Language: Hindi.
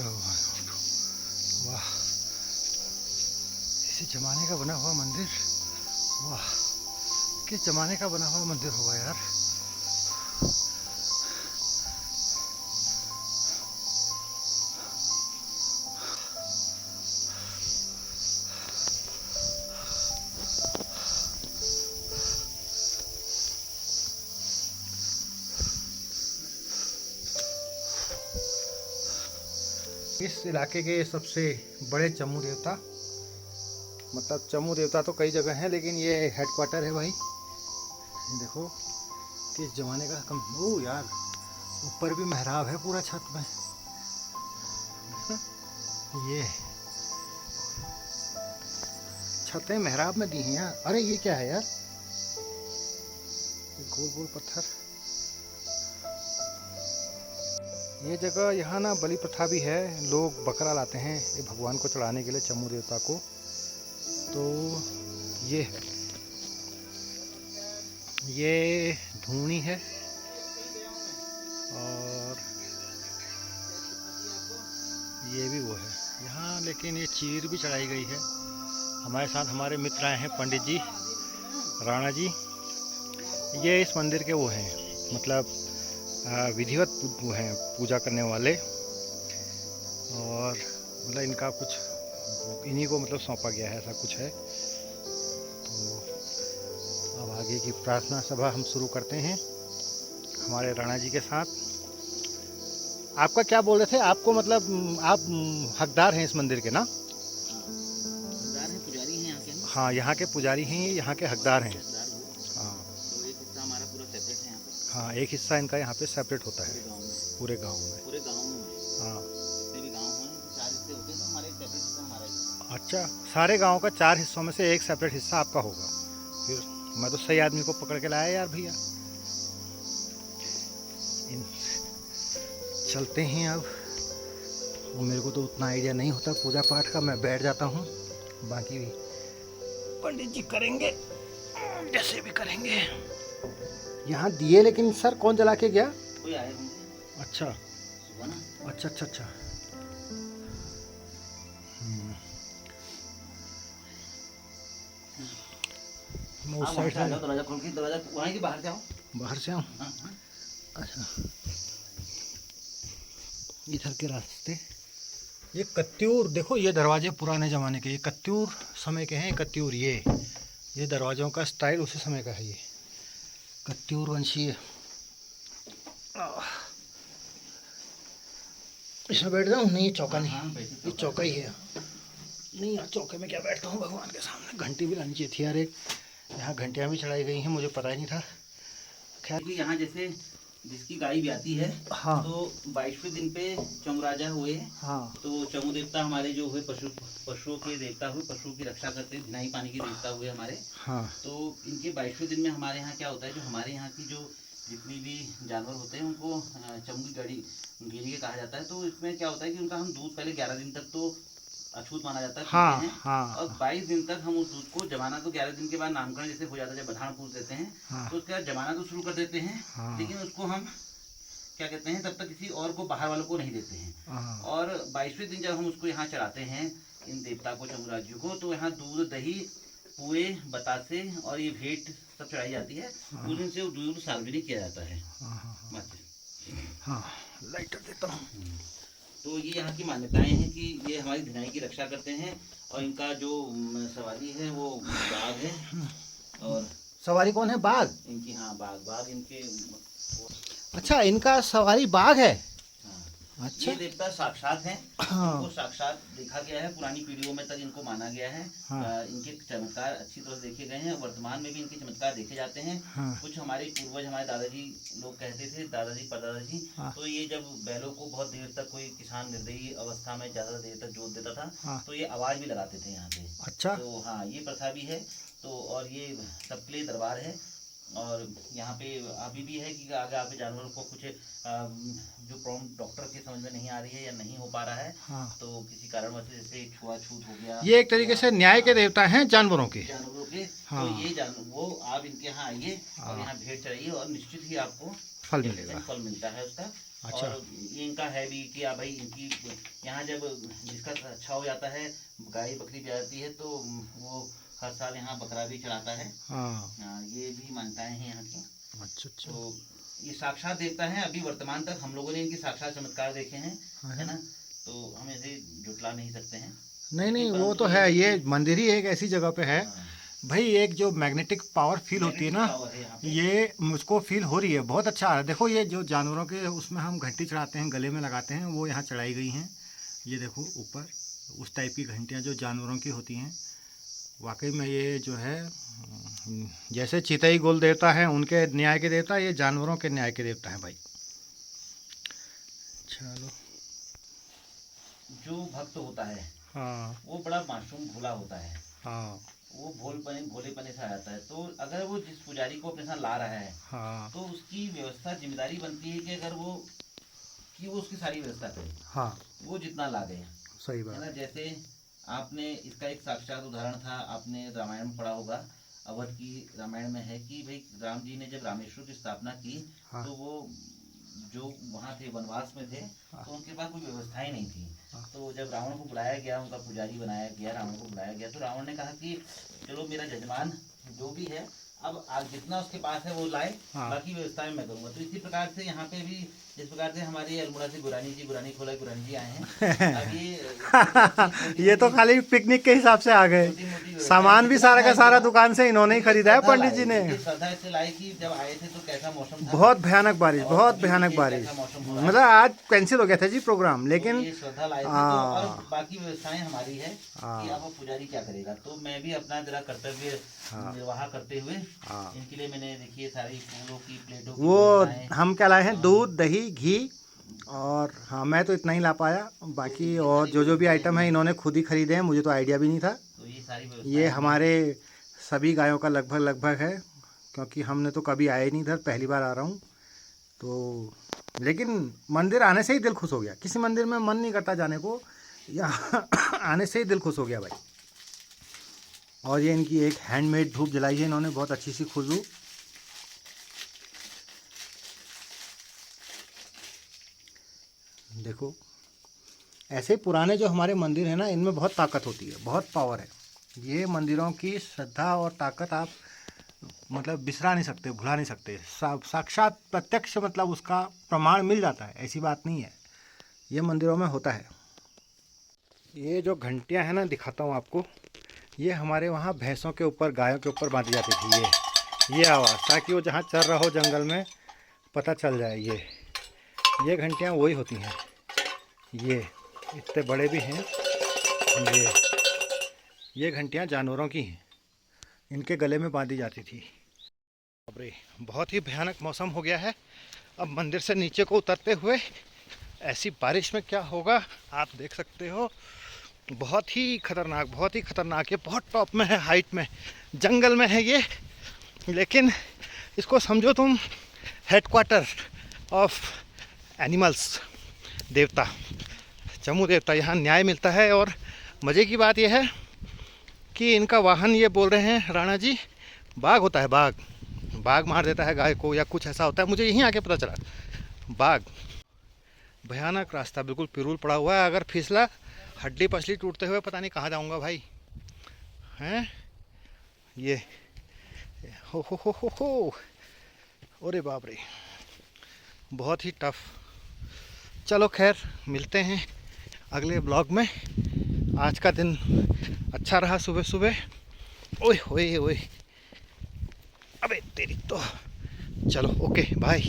वाह, इसी जमाने का बना हुआ मंदिर। वाह, किस जमाने का बना हुआ मंदिर होगा यार। इस इलाके के सबसे बड़े चमू देवता, मतलब चमू देवता तो कई जगह हैं, लेकिन ये हेडक्वार्टर है भाई। देखो किस जमाने का कम। ओ यार, ऊपर भी मेहराब है पूरा छत में। ये छतें मेहराब में दी हैं यार। अरे ये क्या है यार, गोल गोल पत्थर। ये जगह यहाँ ना बलि प्रथा भी है। लोग बकरा लाते हैं ये भगवान को चढ़ाने के लिए, चमू देवता को। तो ये है, ये धूनी है और ये भी वो है यहाँ। लेकिन ये चीर भी चढ़ाई गई है। हमारे साथ हमारे मित्र आए हैं, पंडित जी, राणा जी। ये इस मंदिर के वो हैं, मतलब विधिवत वो हैं पूजा करने वाले। और मतलब इनका कुछ इन्हीं को मतलब सौंपा गया है, ऐसा कुछ है। तो अब आगे की प्रार्थना सभा हम शुरू करते हैं हमारे राणा जी के साथ। आपका क्या बोल रहे थे, आपको मतलब आप हकदार हैं इस मंदिर के ना? हकदार हैं, पुजारी हैं यहाँ के। हाँ, यहाँ के पुजारी हैं, यहाँ के हकदार हैं। हाँ, तो एक हिस्सा हमारा पूरा सेपरेट है यहाँ पे। हाँ, एक हिस्सा इनका यहाँ पे सेपरेट होता है पूरे गांव में। पूरे गांव में। हाँ, जितने भी गांव हैं, 4 हिस्से होते हैं, तो हमारे सेपरेट हिस्सा हमारा ही। अच्छा, सारे गांव का 4 हिस्सों में से एक सेपरेट हिस्सा आपका होगा। फिर मैं तो सही आदमी को पकड़ के लाया यार भैया। चलते हैं अब। वो मेरे को तो उतना आइडिया नहीं होता पूजा पाठ का, मैं बैठ जाता हूँ, बाकी भी पंडित जी करेंगे जैसे भी करेंगे। यहाँ दिए लेकिन सर कौन जला के गया? कोई आए होंगे। अच्छा सुबह ना। अच्छा अच्छा अच्छा। मैं उस साइड से दरवाजा खोल के, दरवाजा वहाँ की बाहर से आओ। बाहर से आऊँ? हाँ, हाँ। अच्छा, इधर के रास्ते। ये कत्यूर देखो, ये दरवाजे पुराने ज़माने के, ये कत्यूर समय के हैं। कत्यूर ये दरवाज़ों का स्टाइल उसी समय का है। ये कत्यूर वंशीय। इसमें बैठ जाऊँ? नहीं, ये चौका नहीं, ये चौका ही है। नहीं यार, चौके में क्या बैठता हूँ भगवान के सामने। घंटी भी लानी चाहिए थी यार एक। यहाँ घंटियाँ भी चढ़ाई गई हैं, मुझे पता ही नहीं था। खैर, यहाँ जैसे जिसकी गाय भी आती है, हाँ, तो 22वें दिन पे चमराजा हुए। हाँ, तो चमू देवता हमारे जो हुए पशुओं के देवता हुए, पशुओं की रक्षा करते, धिनाई पानी के देवता हुए हमारे। हाँ, तो इनके 22वें दिन में हमारे यहाँ क्या होता है, जो हमारे यहाँ की जो जितनी भी जानवर होते हैं उनको चमू की गीरी कहा जाता है। तो इसमें क्या होता है कि उनका हम दूध पहले 11 दिन तक तो अछूत माना जाता है, हाँ, पीते हैं। हाँ, और 22 दिन तक हम उस दूध को जमाना, तो 11 दिन के बाद नामकरण जैसे हो जाता है, जब बधान पूछ देते हैं, हाँ, तो उसके बाद जमाना तो शुरू कर देते हैं। हाँ, लेकिन उसको हम क्या कहते हैं, तब तक किसी और को, बाहर वालों को नहीं देते हैं। हाँ, और 22वें दिन जब हम उसको यहाँ चढ़ाते हैं, इन देवता को, चमुराज्यों को, तो यहाँ दूध, दही, पुए, बतासे और ये भेंट सब चढ़ाई जाती है। उस दिन से वो दूध सार्वजनिक किया जाता है। हाँ, लाइटर देता हूँ। तो ये यहाँ की मान्यताएं हैं कि ये हमारी धिनाई की रक्षा करते हैं। और इनका जो सवारी है वो बाघ है। और सवारी कौन है? बाघ? इनकी, हाँ, बाघ इनके। अच्छा, इनका सवारी बाघ है। हाँ, अच्छा, ये देवता साक्षात हैं। हाँ, इनको साक्षात देखा गया है, पुरानी पीढ़ियों में तक इनको माना गया है। हाँ, इनके चमत्कार अच्छी तरह देखे गए हैं। वर्तमान में भी इनके चमत्कार देखे जाते हैं। हाँ, कुछ हमारे पूर्वज, हमारे दादाजी लोग कहते थे, दादाजी परदादाजी, हाँ, तो ये जब बैलों को बहुत देर तक, कोई किसान निर्दयी अवस्था में ज्यादा देर तक जोत देता था, हाँ, तो ये आवाज भी लगाते थे यहाँ पे। अच्छा, तो हाँ, ये प्रथा भी है। तो और ये सबके लिए दरबार है। और यहाँ पे अभी भी है कि अगर आपके जानवरों को कुछ जो प्रॉब्लम डॉक्टर के समझ में नहीं आ रही है या नहीं हो पा रहा है, हाँ, तो किसी कारणवश जैसे छुआछूत हो गया, ये एक तरीके से न्याय के देवता हैं जानवरों के। हाँ, तो ये वो आप इनके यहाँ आइए और यहाँ भेंट चढ़ाइए और निश्चित ही आपको फल मिलेगा। फल मिलता है उसका। अच्छा। और ये इनका है भी कि भाई इनकी यहाँ जब जिसका अच्छा हो जाता है, गाय बकरी ब्याती है, तो वो हर साल यहाँ बकरा भी चढ़ाता है। हाँ, ये भी मान्यताएं हैं यहाँ की। अच्छा अच्छा। तो ये साक्षात देवता है। अभी वर्तमान तक हम लोगों ने इनकी साक्षात चमत्कार देखे हैं, है ना, तो हम इसे जुटला नहीं सकते हैं। नहीं नहीं, वो परंतु तो है, कि- ये मंदिर ही एक ऐसी जगह पे है हाँ, भाई, एक जो मैग्नेटिक पावर फील होती है ना, मैग्नेटिक पावर है यहाँ पे। ये मुझको फील हो रही है, बहुत अच्छा आ रहा है। देखो ये जो जानवरों के उसमें हम घंटी चढ़ाते हैं, गले में लगाते हैं, वो यहाँ चढ़ाई गई हैं। ये देखो ऊपर उस टाइप की घंटियाँ जो जानवरों की होती हैं। वाकई में ये जो है, जैसे चितई गोल देवता है उनके न्याय के देवता, ये जानवरों के न्याय के देवता हैं भाई। चलो। जो भक्त होता है हाँ वो बड़ा मासूम भोला होता है। हाँ वो भोलेपने से आ जाता है। तो अगर वो जिस पुजारी को अपने साथ ला रहा है, हाँ तो उसकी व्यवस्था जिम्मेदारी बनती है कि अगर वो उसकी सारी व्यवस्था करे, हाँ, वो जितना ला दे, सही है बात। ना। जैसे आपने इसका एक साक्षात उदाहरण था, आपने रामायण में पढ़ा होगा, अवध की रामायण में है कि भाई राम जी ने जब रामेश्वर की स्थापना की, हाँ। तो वो जो वहाँ थे वनवास में थे, तो उनके पास कोई व्यवस्थाएं नहीं थी। तो जब रावण को बुलाया गया, उनका पुजारी बनाया गया, रावण को बुलाया गया, तो रावण ने कहा कि चलो मेरा जजमान जो भी है, अब आज जितना उसके पास है वो लाए, हाँ। बाकी व्यवस्था में मैं करूँगा। तो इसी प्रकार से यहाँ पे भी जिस प्रकार से हमारे अल्मोड़ा से गुरानी खोला गुरानी जी आए हैं, अब ये तो खाली पिकनिक के हिसाब से आ गए, सामान भी सारा का सारा दुकान से इन्होंने ही खरीदा है पंडित जी ने। श्रद्धा इससे लाई कि जब आए थे तो कैसा मौसम था, बहुत भयानक बारिश, और बहुत अभी भयानक देखिए बारिश, कैसा मौसम हो रहा है। मतलब आज कैंसिल हो गया था जी प्रोग्राम, लेकिन तो ये श्रद्धा लाई थी, तो हाँ। और बाकी व्यवस्थाएं हमारी है कि अब पुजारी क्या करेगा। तो मैं भी अपना जरा कर्तव्य निर्वाह करते हुए हाँ। इनके लिए मैंने देखिए सारी फूलों की प्लेटों की वो व्यवस्थाएं, हम क्या लाए हैं, दूध दही घी, और हाँ मैं तो इतना ही ला पाया, बाकी और जो भी आइटम है इन्होंने खुद ही खरीदे हैं, मुझे तो आइडिया भी नहीं था। तो ये सारी ये व्यवस्थाएं हमारे सभी गायों का लगभग है, क्योंकि हमने तो कभी आए नहीं इधर, पहली बार आ रहा हूँ। तो लेकिन मंदिर आने से ही दिल खुश हो गया, किसी मंदिर में मन नहीं करता जाने को, यहाँ आने से ही दिल खुश हो गया भाई। और ये इनकी एक हैंडमेड धूप जलाई है इन्होंने, बहुत अच्छी सी खुशबू। देखो ऐसे पुराने जो हमारे मंदिर हैं ना, इनमें बहुत ताकत होती है, बहुत पावर है। ये मंदिरों की श्रद्धा और ताकत आप मतलब बिसरा नहीं सकते, भुला नहीं सकते। साक्षात प्रत्यक्ष मतलब उसका प्रमाण मिल जाता है, ऐसी बात नहीं है, ये मंदिरों में होता है। ये जो घंटियां हैं ना, दिखाता हूँ आपको, ये हमारे वहाँ भैंसों के ऊपर, गायों के ऊपर बांधी जाती थी। ये आवाज़, ताकि वो जहाँ चल रहा हो जंगल में पता चल जाए। ये घंटियाँ वही होती हैं, ये इतने बड़े भी हैं। ये घंटियाँ जानवरों की हैं, इनके गले में बांधी जाती थी। अरे बहुत ही भयानक मौसम हो गया है। अब मंदिर से नीचे को उतरते हुए ऐसी बारिश में क्या होगा आप देख सकते हो। बहुत ही खतरनाक, बहुत ही खतरनाक। ये बहुत टॉप में है, हाइट में, जंगल में है ये, लेकिन इसको समझो तुम हेडक्वार्टर ऑफ एनिमल्स, देवता, चमू देवता, यहाँ न्याय मिलता है। और मज़े की बात यह है कि इनका वाहन, ये बोल रहे हैं राणा जी, बाघ होता है। बाघ मार देता है गाय को या कुछ ऐसा होता है, मुझे यहीं आके पता चला। बाघ, भयानक रास्ता, बिल्कुल पिरूल पड़ा हुआ है। अगर फिसला, हड्डी पसली टूटते हुए पता नहीं कहाँ जाऊंगा भाई, हैं ये। हो अरे बाप रे, बहुत ही टफ। चलो खैर, मिलते हैं अगले ब्लॉग में। आज का दिन अच्छा रहा, सुबह सुबह। ओए होए ओए, अबे तेरी तो। चलो ओके बाय।